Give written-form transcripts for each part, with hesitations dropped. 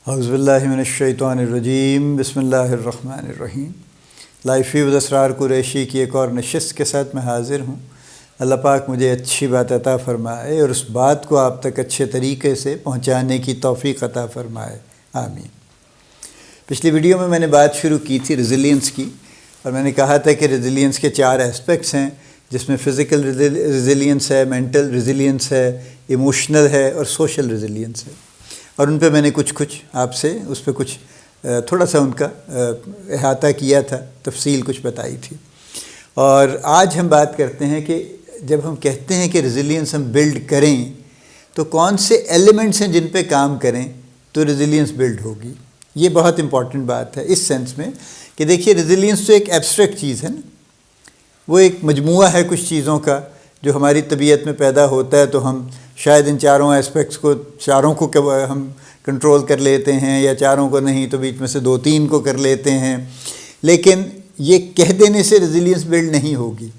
اعوذ باللہ من الشیطان الرجیم بسم اللہ الرحمن الرحیم۔ لائف ویو اسرار قریشی کی ایک اور نشست کے ساتھ میں حاضر ہوں۔ اللہ پاک مجھے اچھی بات عطا فرمائے اور اس بات کو آپ تک اچھے طریقے سے پہنچانے کی توفیق عطا فرمائے، آمین۔ پچھلی ویڈیو میں نے بات شروع کی تھی ریزیلینس کی، اور میں نے کہا تھا کہ ریزیلینس کے 4 اسپیکٹس ہیں، جس میں فزیکل ریزیلینس ہے، مینٹل ریزیلینس ہے، ایموشنل ہے اور سوشل ریزیلینس ہے، اور ان پہ میں نے کچھ آپ سے اس پہ کچھ تھوڑا سا ان کا احاطہ کیا تھا، تفصیل کچھ بتائی تھی۔ اور آج ہم بات کرتے ہیں کہ جب ہم کہتے ہیں کہ ریزیلینس ہم بلڈ کریں تو کون سے ایلیمنٹس ہیں جن پہ کام کریں تو ریزیلینس بلڈ ہوگی۔ یہ بہت امپورٹنٹ بات ہے اس سینس میں کہ دیکھیے ریزیلینس تو ایک ایبسٹریکٹ چیز ہے نا، وہ ایک مجموعہ ہے کچھ چیزوں کا جو ہماری طبیعت میں پیدا ہوتا ہے، تو ہم شاید ان 4 اسپیکٹس کو چاروں کو ہم کنٹرول کر لیتے ہیں، یا چاروں کو نہیں تو بیچ میں سے 2-3 کو کر لیتے ہیں، لیکن یہ کہہ دینے سے ریزیلینس بلڈ نہیں ہوگی،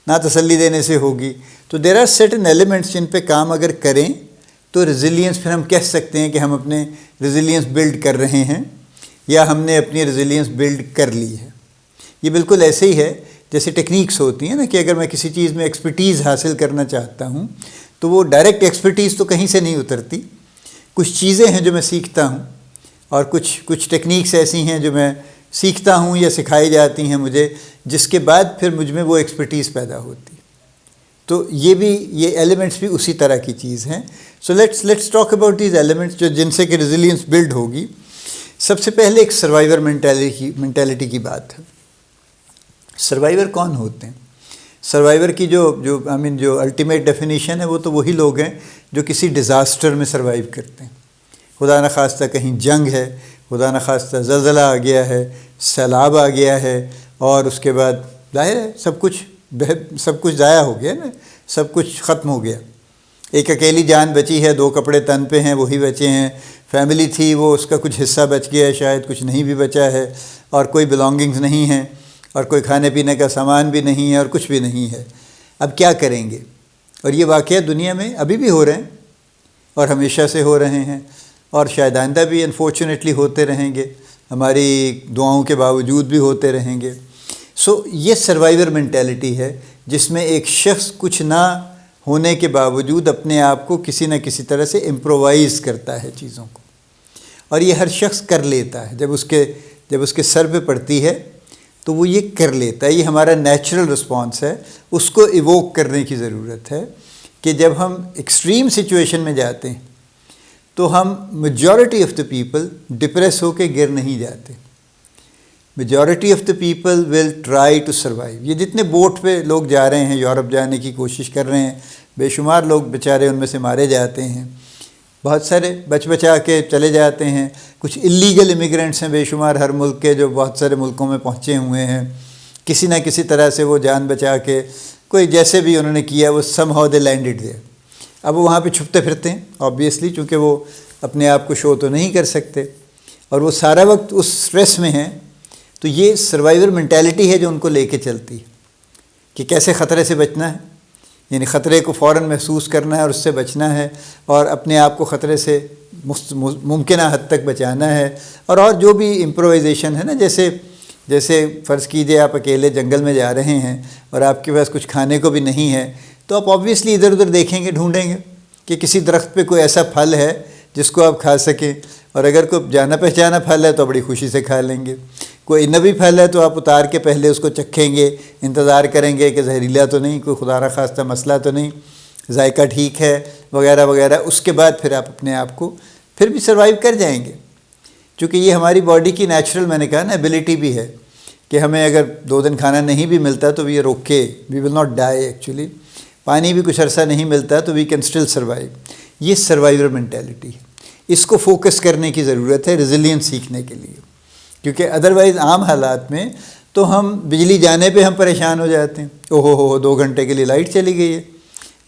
نہ تسلی دینے سے ہوگی۔ تو دیر آر سرٹن ایلیمنٹس جن پہ کام اگر کریں تو ریزیلینس پھر ہم کہہ سکتے ہیں کہ ہم اپنے ریزیلینس بلڈ کر رہے ہیں، یا ہم نے اپنی ریزیلینس بلڈ کر لی ہے۔ یہ بالکل ایسے ہی ہے جیسے ٹیکنیکس ہوتی ہیں نا، کہ اگر میں کسی چیز میں ایکسپرٹیز حاصل کرنا چاہتا ہوں تو وہ ڈائریکٹ ایکسپرٹیز تو کہیں سے نہیں اترتی، کچھ چیزیں ہیں جو میں سیکھتا ہوں، اور کچھ ٹیکنیکس ایسی ہیں جو میں سیکھتا ہوں یا سکھائی جاتی ہیں مجھے، جس کے بعد پھر مجھ میں وہ ایکسپرٹیز پیدا ہوتی ہے۔ تو یہ ایلیمنٹس بھی اسی طرح کی چیز ہیں۔ So let's talk about these elements جن سے کہ ریزیلینس بلڈ ہوگی۔ سب سے پہلے ایک سروائیور مینٹیلٹی کی بات ہے۔ سروائیور کون ہوتے ہیں؟ سروائیور کی جو الٹیمیٹ ڈیفینیشن ہے وہ تو وہی لوگ ہیں جو کسی ڈیزاسٹر میں سروائیو کرتے ہیں۔ خدا نخواستہ کہیں جنگ ہے، خدا نخواستہ زلزلہ آ گیا ہے، سیلاب آ گیا ہے، اور اس کے بعد ظاہر ہے سب کچھ ضائع ہو گیا نا، سب کچھ ختم ہو گیا۔ ایک اکیلی جان بچی ہے، 2 کپڑے تن پہ ہیں وہی بچے ہیں، فیملی تھی وہ اس کا کچھ حصہ بچ گیا ہے، شاید کچھ نہیں بھی بچا ہے، اور کوئی بلانگنگز نہیں ہیں، اور کوئی کھانے پینے کا سامان بھی نہیں ہے، اور کچھ بھی نہیں ہے۔ اب کیا کریں گے؟ اور یہ واقعہ دنیا میں ابھی بھی ہو رہے ہیں، اور ہمیشہ سے ہو رہے ہیں، اور شاید آئندہ بھی انفارچونیٹلی ہوتے رہیں گے، ہماری دعاؤں کے باوجود بھی ہوتے رہیں گے۔ سو یہ سروائیور مینٹیلٹی ہے جس میں ایک شخص کچھ نہ ہونے کے باوجود اپنے آپ کو کسی نہ کسی طرح سے امپرووائز کرتا ہے چیزوں کو، اور یہ ہر شخص کر لیتا ہے۔ جب اس کے سر پہ پڑتی ہے تو وہ یہ کر لیتا ہے، یہ ہمارا نیچرل رسپانس ہے۔ اس کو ایووک کرنے کی ضرورت ہے کہ جب ہم ایکسٹریم سچویشن میں جاتے ہیں تو ہم majority of the people depress ہو کے گر نہیں جاتے۔ Majority of the people will try to survive. یہ جتنے بوٹ پہ لوگ جا رہے ہیں، یورپ جانے کی کوشش کر رہے ہیں، بے شمار لوگ بیچارے ان میں سے مارے جاتے ہیں، بہت سارے بچا کے چلے جاتے ہیں۔ کچھ اللیگل امیگرینٹس ہیں بے شمار ہر ملک کے، جو بہت سارے ملکوں میں پہنچے ہوئے ہیں، کسی نہ کسی طرح سے وہ جان بچا کے، کوئی جیسے بھی انہوں نے کیا، وہ somehow they landed there. اب وہ وہاں پہ چھپتے پھرتے ہیں آبویسلی، چونکہ وہ اپنے آپ کو شو تو نہیں کر سکتے، اور وہ سارا وقت اس سٹریس میں ہیں۔ تو یہ سروائیور مینٹیلٹی ہے جو ان کو لے کے چلتی ہے کہ کیسے خطرے سے بچنا ہے، یعنی خطرے کو فوراً محسوس کرنا ہے اور اس سے بچنا ہے، اور اپنے آپ کو خطرے سے ممکنہ حد تک بچانا ہے۔ اور جو بھی امپرووائزیشن ہے نا، جیسے فرض کیجئے آپ اکیلے جنگل میں جا رہے ہیں اور آپ کے پاس کچھ کھانے کو بھی نہیں ہے، تو آپ آبویسلی ادھر ادھر دیکھیں گے، ڈھونڈیں گے کہ کسی درخت پہ کوئی ایسا پھل ہے جس کو آپ کھا سکیں، اور اگر کوئی جانا پہچانا پھل ہے تو بڑی خوشی سے کھا لیں گے۔ کوئی نبی پھل ہے تو آپ اتار کے پہلے اس کو چکھیں گے، انتظار کریں گے کہ زہریلا تو نہیں، کوئی خدا نخواستہ مسئلہ تو نہیں، ذائقہ ٹھیک ہے، وغیرہ وغیرہ۔ اس کے بعد پھر آپ اپنے آپ کو پھر بھی سروائیو کر جائیں گے، چونکہ یہ ہماری باڈی کی نیچرل، میں نے کہا نا، ایبیلٹی بھی ہے کہ ہمیں اگر 2 دن کھانا نہیں بھی ملتا تو we are okay, we will not die actually. پانی بھی کچھ عرصہ نہیں ملتا تو وی کین اسٹل سروائیو۔ یہ سروائیور مینٹیلٹی ہے، اس کو فوکس کرنے کی ضرورت ہے ریزیلینس سیکھنے کے لیے، کیونکہ ادروائز عام حالات میں تو ہم بجلی جانے پہ ہم پریشان ہو جاتے ہیں، اوہو 2 گھنٹے کے لیے لائٹ چلی گئی ہے،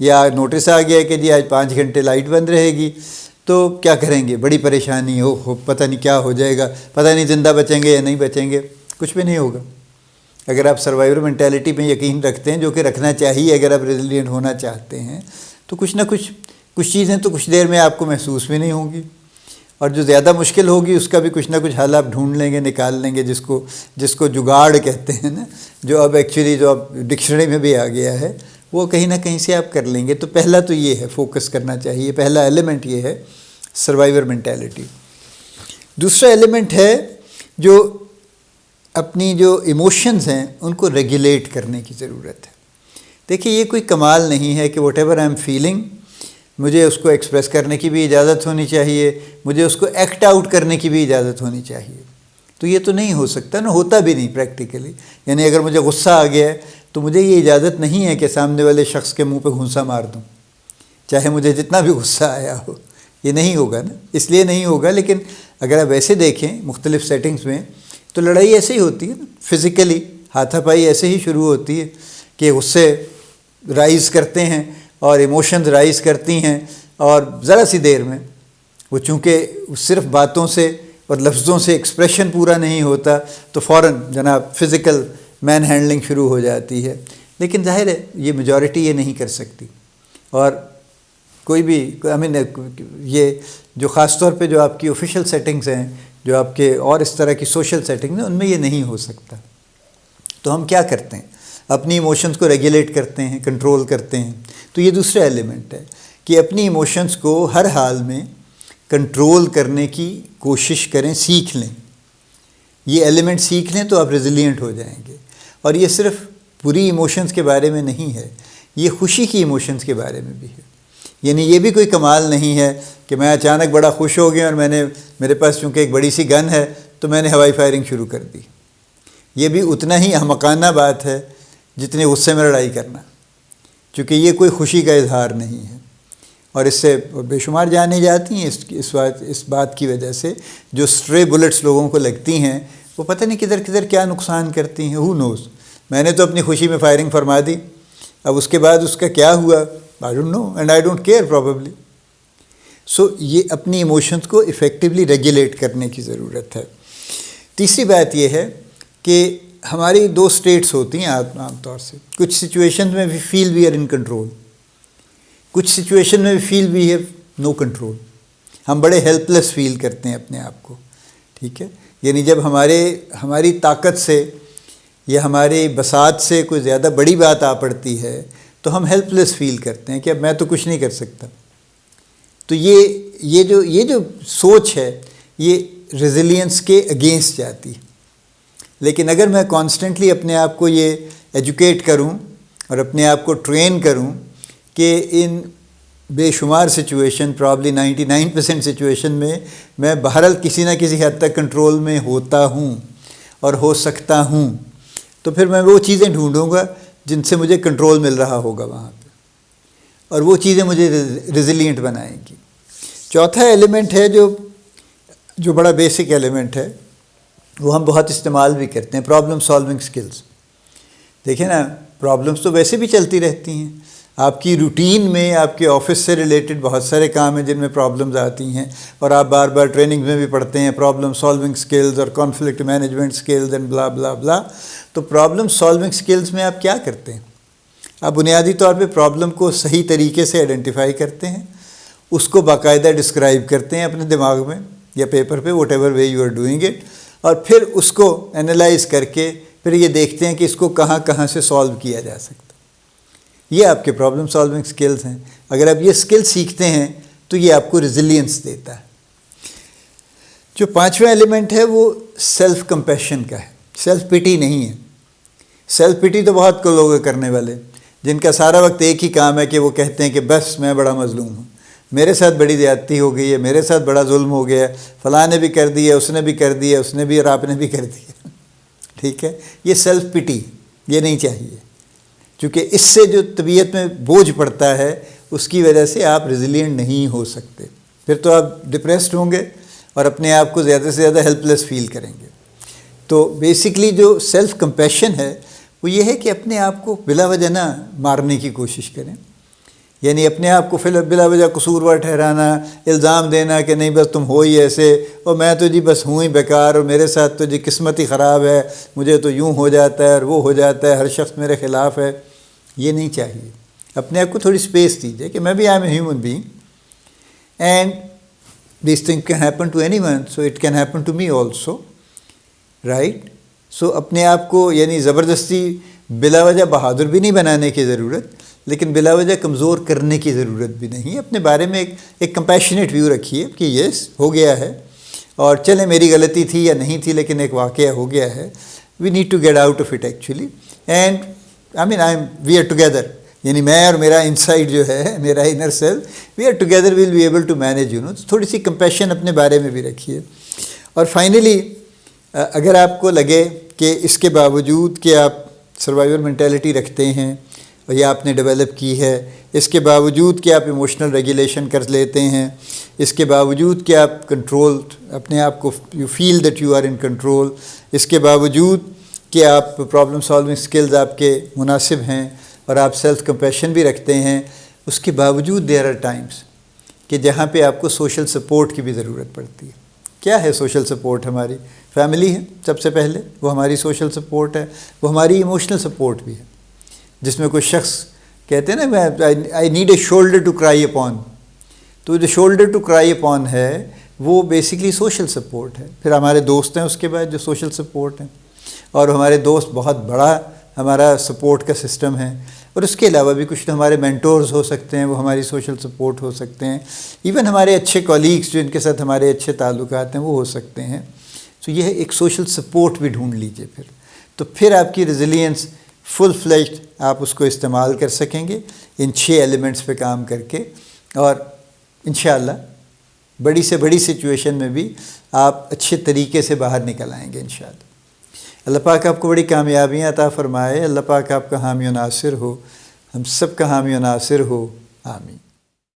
یا نوٹس آ گیا کہ جی آج 5 گھنٹے لائٹ بند رہے گی، تو کیا کریں گے؟ بڑی پریشانی، پتہ نہیں کیا ہو جائے گا، پتہ نہیں زندہ بچیں گے یا نہیں بچیں گے۔ کچھ بھی نہیں ہوگا اگر آپ سروائیور مینٹیلٹی پہ یقین رکھتے ہیں، جو کہ رکھنا چاہیے اگر آپ ریزیلینٹ ہونا چاہتے ہیں، تو کچھ نہ کچھ چیزیں تو کچھ دیر میں آپ کو محسوس بھی نہیں ہوں گی، اور جو زیادہ مشکل ہوگی اس کا بھی کچھ نہ کچھ حل آپ ڈھونڈ لیں گے، نکال لیں گے، جس کو جگاڑ کہتے ہیں نا، جو اب ایکچولی جو اب ڈکشنری میں بھی آ گیا ہے، وہ کہیں نہ کہیں سے آپ کر لیں گے۔ تو پہلا تو یہ ہے، فوکس کرنا چاہیے، پہلا ایلیمنٹ یہ ہے سروائیور مینٹیلٹی۔ دوسرا ایلیمنٹ ہے جو اپنی جو ایموشنز ہیں ان کو ریگولیٹ کرنے کی ضرورت ہے۔ دیکھیے یہ کوئی کمال نہیں ہے کہ what ever I am feeling, مجھے اس کو ایکسپریس کرنے کی بھی اجازت ہونی چاہیے، مجھے اس کو ایکٹ آؤٹ کرنے کی بھی اجازت ہونی چاہیے۔ تو یہ تو نہیں ہو سکتا نا، ہوتا بھی نہیں پریکٹیکلی۔ یعنی اگر مجھے غصہ آ گیا ہے تو مجھے یہ اجازت نہیں ہے کہ سامنے والے شخص کے منہ پہ گھونسا مار دوں، چاہے مجھے جتنا بھی غصہ آیا ہو۔ یہ نہیں ہوگا نا، اس لیے نہیں ہوگا۔ لیکن اگر آپ ایسے دیکھیں مختلف سیٹنگز میں تو لڑائی ایسے ہی ہوتی ہے نا، فزیکلی ہاتھا پائی ایسے ہی شروع ہوتی ہے کہ غصے رائز کرتے ہیں اور ایموشنز رائز کرتی ہیں، اور ذرا سی دیر میں وہ چونکہ صرف باتوں سے اور لفظوں سے ایکسپریشن پورا نہیں ہوتا تو فوراً جناب فزیکل مین ہینڈلنگ شروع ہو جاتی ہے۔ لیکن ظاہر ہے یہ میجورٹی یہ نہیں کر سکتی، اور کوئی بھی یہ جو خاص طور پہ جو آپ کی آفیشیل سیٹنگز ہیں، جو آپ کے اور اس طرح کی سوشل سیٹنگز ہیں، ان میں یہ نہیں ہو سکتا۔ تو ہم کیا کرتے ہیں؟ اپنی ایموشنز کو ریگولیٹ کرتے ہیں، کنٹرول کرتے ہیں۔ تو یہ دوسرا ایلیمنٹ ہے کہ اپنی ایموشنز کو ہر حال میں کنٹرول کرنے کی کوشش کریں، سیکھ لیں۔ یہ ایلیمنٹ سیکھ لیں تو آپ ریزیلینٹ ہو جائیں گے۔ اور یہ صرف بری ایموشنز کے بارے میں نہیں ہے، یہ خوشی کی ایموشنز کے بارے میں بھی ہے۔ یعنی یہ بھی کوئی کمال نہیں ہے کہ میں اچانک بڑا خوش ہو گیا اور میرے پاس چونکہ ایک بڑی سی گن ہے تو میں نے ہوائی فائرنگ شروع کر دی۔ یہ بھی اتنا ہی احمقانہ بات ہے جتنے غصے میں لڑائی کرنا، چونکہ یہ کوئی خوشی کا اظہار نہیں ہے۔ اور اس سے بے شمار جانیں جاتی ہیں اس بات کی وجہ سے، جو اسٹرے بلٹس لوگوں کو لگتی ہیں وہ پتہ نہیں کدھر کدھر کیا نقصان کرتی ہیں، ہو نوز۔ میں نے تو اپنی خوشی میں فائرنگ فرما دی، اب اس کے بعد اس کا کیا ہوا I don't know and I don't care probably۔ سو یہ اپنی ایموشنز کو ایفیکٹولی ریگولیٹ کرنے کی ضرورت ہے۔ تیسری بات یہ ہے کہ ہماری دو سٹیٹس ہوتی ہیں عام طور سے۔ کچھ سچویشن میں وی فیل وی آر ان کنٹرول، کچھ سچویشن میں وی فیل وی ہیو نو کنٹرول۔ ہم بڑے ہیلپ لیس فیل کرتے ہیں اپنے آپ کو، ٹھیک ہے۔ یعنی جب ہماری طاقت سے یا ہماری بساط سے کوئی زیادہ بڑی بات آ پڑتی ہے تو ہم ہیلپ لیس فیل کرتے ہیں کہ اب میں تو کچھ نہیں کر سکتا۔ تو یہ جو سوچ ہے یہ ریزیلینس کے اگینسٹ جاتی ہے۔ لیکن اگر میں کانسٹنٹلی اپنے آپ کو یہ ایجوکیٹ کروں اور اپنے آپ کو ٹرین کروں کہ ان بے شمار سچویشن، پرابلی 99% سچویشن میں بہرحال کسی نہ کسی حد تک کنٹرول میں ہوتا ہوں اور ہو سکتا ہوں، تو پھر میں وہ چیزیں ڈھونڈوں گا جن سے مجھے کنٹرول مل رہا ہوگا وہاں پہ، اور وہ چیزیں مجھے ریزیلینٹ بنائیں گی۔ چوتھا ایلیمنٹ ہے جو بڑا بیسک ایلیمنٹ ہے، وہ ہم بہت استعمال بھی کرتے ہیں، پرابلم سالونگ سکلز۔ دیکھیں نا، پرابلمس تو ویسے بھی چلتی رہتی ہیں، آپ کی روٹین میں آپ کے آفس سے ریلیٹڈ بہت سارے کام ہیں جن میں پرابلمز آتی ہیں، اور آپ بار بار ٹریننگ میں بھی پڑھتے ہیں پرابلم سالونگ سکلز اور conflict management skills and blah بلا بلا۔ تو پرابلم سالونگ سکلز میں آپ کیا کرتے ہیں؟ آپ بنیادی طور پہ پرابلم کو صحیح طریقے سے آئیڈینٹیفائی کرتے ہیں، اس کو باقاعدہ ڈسکرائب کرتے ہیں اپنے دماغ میں یا پیپر پہ، whatever way you are doing it, اور پھر اس کو انالائز کر کے پھر یہ دیکھتے ہیں کہ اس کو کہاں کہاں سے سالو کیا جا سکتا۔ یہ آپ کے پرابلم سالونگ سکلز ہیں۔ اگر آپ یہ سکل سیکھتے ہیں تو یہ آپ کو ریزیلینس دیتا ہے۔ جو پانچواں ایلیمنٹ ہے وہ سیلف کمپیشن کا ہے، سیلف پٹی نہیں ہے۔ سیلف پٹی تو بہت کو لوگ کرنے والے، جن کا سارا وقت ایک ہی کام ہے کہ وہ کہتے ہیں کہ بس میں بڑا مظلوم ہوں، میرے ساتھ بڑی زیادتی ہو گئی ہے، میرے ساتھ بڑا ظلم ہو گیا ہے، فلاں نے بھی کر دیا، اس نے بھی کر دیا، اس نے بھی اور آپ نے بھی کر دیا، ٹھیک ہے۔ یہ سیلف پٹی یہ نہیں چاہیے، چونکہ اس سے جو طبیعت میں بوجھ پڑتا ہے اس کی وجہ سے آپ ریزیلینٹ نہیں ہو سکتے، پھر تو آپ ڈپریسڈ ہوں گے اور اپنے آپ کو زیادہ سے زیادہ ہیلپ لیس فیل کریں گے۔ تو بیسکلی جو سیلف کمپیشن ہے وہ یہ ہے کہ اپنے آپ کو بلا وجہ نہ مارنے کی کوشش کریں، یعنی اپنے آپ کو بلا وجہ قصوروار ٹھہرانا، الزام دینا کہ نہیں بس تم ہو ہی ایسے، اور میں تو جی بس ہوں ہی بیکار، اور میرے ساتھ تو جی قسمت ہی خراب ہے، مجھے تو یوں ہو جاتا ہے اور وہ ہو جاتا ہے، ہر شخص میرے خلاف ہے۔ یہ نہیں چاہیے۔ اپنے آپ کو تھوڑی سپیس دیجیے کہ میں بھی I am a human being, and These things can happen to anyone, so it can happen to me also, right? So اپنے آپ کو یعنی زبردستی بلا وجہ بہادر بھی نہیں بنانے کی ضرورت، لیکن بلا وجہ کمزور کرنے کی ضرورت بھی نہیں. اپنے بارے میں ایک کمپیشنیٹ ویو رکھیے کہ یس ہو گیا ہے، اور چلیں میری غلطی تھی یا نہیں تھی لیکن ایک واقعہ ہو گیا ہے. We need to get out of it actually, and we are together, یعنی میں اور میرا انسائڈ جو ہے میرا inner self, we are together will be able to manage. تھوڑی سی کمپیشن اپنے بارے میں بھی رکھیے. اور فائنلی اگر آپ کو لگے کہ اس کے باوجود کہ آپ سروائیور مینٹیلٹی رکھتے ہیں اور یہ آپ نے ڈیولپ کی ہے، اس کے باوجود کہ آپ ایموشنل ریگولیشن کر لیتے ہیں، اس کے باوجود کہ آپ کنٹرول اپنے آپ کو you feel that you are in control, اس کے باوجود کہ آپ پرابلم سالونگ اسکلز آپ کے مناسب ہیں اور آپ سیلف کمپیشن بھی رکھتے ہیں، اس کے باوجود دیر آر ٹائمس کہ جہاں پہ آپ کو سوشل سپورٹ کی بھی ضرورت پڑتی ہے. کیا ہے سوشل سپورٹ؟ ہماری فیملی ہے سب سے پہلے، وہ ہماری سوشل سپورٹ ہے. وہ ہماری ایموشنل سپورٹ بھی ہے، جس میں کوئی شخص کہتے ہیں نا I need a shoulder to cry upon, تو جو شولڈر ٹو کرائی اپون ہے وہ بیسکلی سوشل سپورٹ ہے. پھر ہمارے دوست ہیں اس کے بعد جو سوشل سپورٹ ہیں، اور ہمارے دوست بہت بڑا ہمارا سپورٹ کا سسٹم ہے. اور اس کے علاوہ بھی کچھ ہمارے مینٹورز ہو سکتے ہیں، وہ ہماری سوشل سپورٹ ہو سکتے ہیں. ایون ہمارے اچھے کولیگس جو ان کے ساتھ ہمارے اچھے تعلقات ہیں وہ ہو سکتے ہیں. سو یہ ایک سوشل سپورٹ بھی ڈھونڈ لیجئے پھر، تو پھر آپ کی ریزیلینس فل فلیجڈ آپ اس کو استعمال کر سکیں گے ان 6 ایلیمنٹس پہ کام کر کے، اور انشاءاللہ بڑی سے بڑی سچویشن میں بھی آپ اچھے طریقے سے باہر نکل آئیں گے انشاءاللہ. اللہ پاک آپ کو بڑی کامیابیاں عطا فرمائے. اللہ پاک آپ کا حامی و ناصر ہو، ہم سب کا حامی و ناصر ہو. آمین.